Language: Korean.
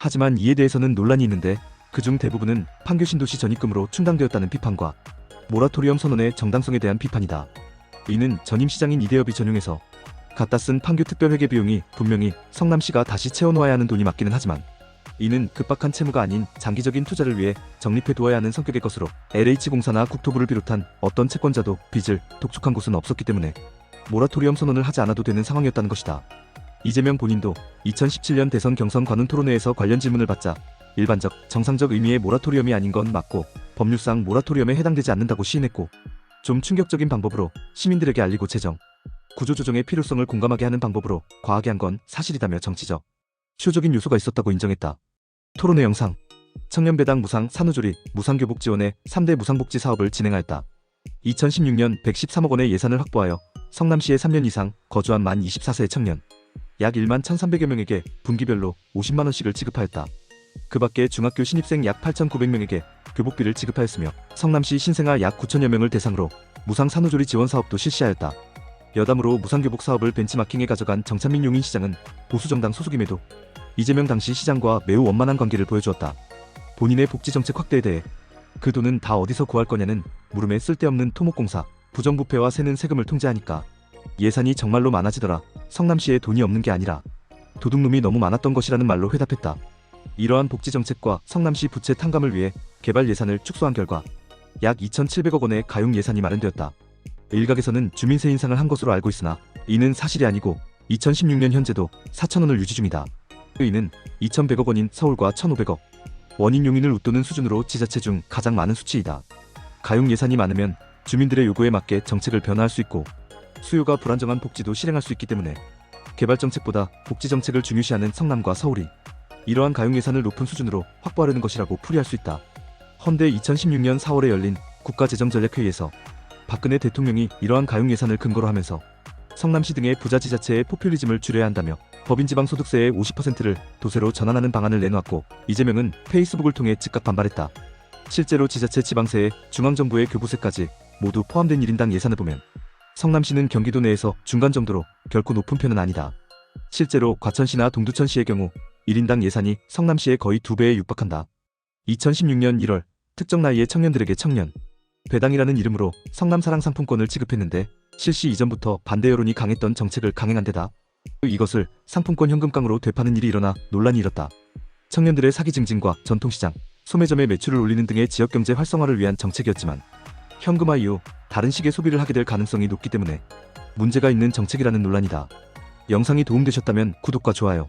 하지만 이에 대해서는 논란이 있는데 그중 대부분은 판교 신도시 전입금으로 충당되었다는 비판과 모라토리엄 선언의 정당성에 대한 비판이다. 이는 전임 시장인 이대엽이 전용해서 갖다 쓴 판교 특별회계 비용이 분명히 성남시가 다시 채워놓아야 하는 돈이 맞기는 하지만 이는 급박한 채무가 아닌 장기적인 투자를 위해 적립해두어야 하는 성격의 것으로 LH공사나 국토부를 비롯한 어떤 채권자도 빚을 독촉한 곳은 없었기 때문에 모라토리엄 선언을 하지 않아도 되는 상황이었다는 것이다. 이재명 본인도 2017년 대선 경선 관훈 토론회에서 관련 질문을 받자 일반적, 정상적 의미의 모라토리엄이 아닌 건 맞고 법률상 모라토리엄에 해당되지 않는다고 시인했고 좀 충격적인 방법으로 시민들에게 알리고 재정, 구조조정의 필요성을 공감하게 하는 방법으로 과하게 한 건 사실이다며 정치적, 쇼적인 요소가 있었다고 인정했다. 토론회 영상. 청년배당 무상 산후조리, 무상교복 지원의 3대 무상복지 사업을 진행하였다. 2016년 113억 원의 예산을 확보하여 성남시에 3년 이상 거주한 만 24세의 청년 약 1만 1,300여 명에게 분기별로 50만 원씩을 지급하였다. 그 밖에 중학교 신입생 약 8,900명에게 교복비를 지급하였으며 성남시 신생아 약 9천여 명을 대상으로 무상 산후조리 지원 사업도 실시하였다. 여담으로 무상교복 사업을 벤치마킹에 가져간 정찬민 용인시장은 보수정당 소속임에도 이재명 당시 시장과 매우 원만한 관계를 보여주었다. 본인의 복지정책 확대에 대해 그 돈은 다 어디서 구할 거냐는 물음에 쓸데없는 토목공사, 부정부패와 새는 세금을 통제하니까 예산이 정말로 많아지더라. 성남시에 돈이 없는 게 아니라 도둑놈이 너무 많았던 것이라는 말로 회답했다. 이러한 복지정책과 성남시 부채 탕감을 위해 개발 예산을 축소한 결과 약 2,700억 원의 가용 예산이 마련되었다. 일각에서는 주민세 인상을 한 것으로 알고 있으나 이는 사실이 아니고 2016년 현재도 4,000원을 유지 중이다. 이는 2,100억 원인 서울과 1,500억 원인 용인을 웃도는 수준으로 지자체 중 가장 많은 수치이다. 가용 예산이 많으면 주민들의 요구에 맞게 정책을 변화할 수 있고 수요가 불안정한 복지도 실행할 수 있기 때문에 개발 정책보다 복지 정책을 중요시하는 성남과 서울이 이러한 가용 예산을 높은 수준으로 확보하려는 것이라고 풀이할 수 있다. 헌데 2016년 4월에 열린 국가재정전략회의에서 박근혜 대통령이 이러한 가용 예산을 근거로 하면서 성남시 등의 부자지자체의 포퓰리즘을 줄여야 한다며 법인지방소득세의 50%를 도세로 전환하는 방안을 내놓았고 이재명은 페이스북을 통해 즉각 반발했다. 실제로 지자체 지방세에 중앙정부의 교부세까지 모두 포함된 1인당 예산을 보면 성남시는 경기도 내에서 중간 정도로 결코 높은 편은 아니다. 실제로 과천시나 동두천시의 경우 1인당 예산이 성남시의 거의 2배에 육박한다. 2016년 1월 특정 나이의 청년들에게 청년 배당이라는 이름으로 성남사랑 상품권을 지급했는데 실시 이전부터 반대 여론이 강했던 정책을 강행한 데다 이것을 상품권 현금깡으로 되파는 일이 일어나 논란이 일었다. 청년들의 사기 증진과 전통시장, 소매점의 매출을 올리는 등의 지역경제 활성화를 위한 정책이었지만 현금화 이후 다른 식의 소비를 하게 될 가능성이 높기 때문에 문제가 있는 정책이라는 논란이다. 영상이 도움되셨다면 구독과 좋아요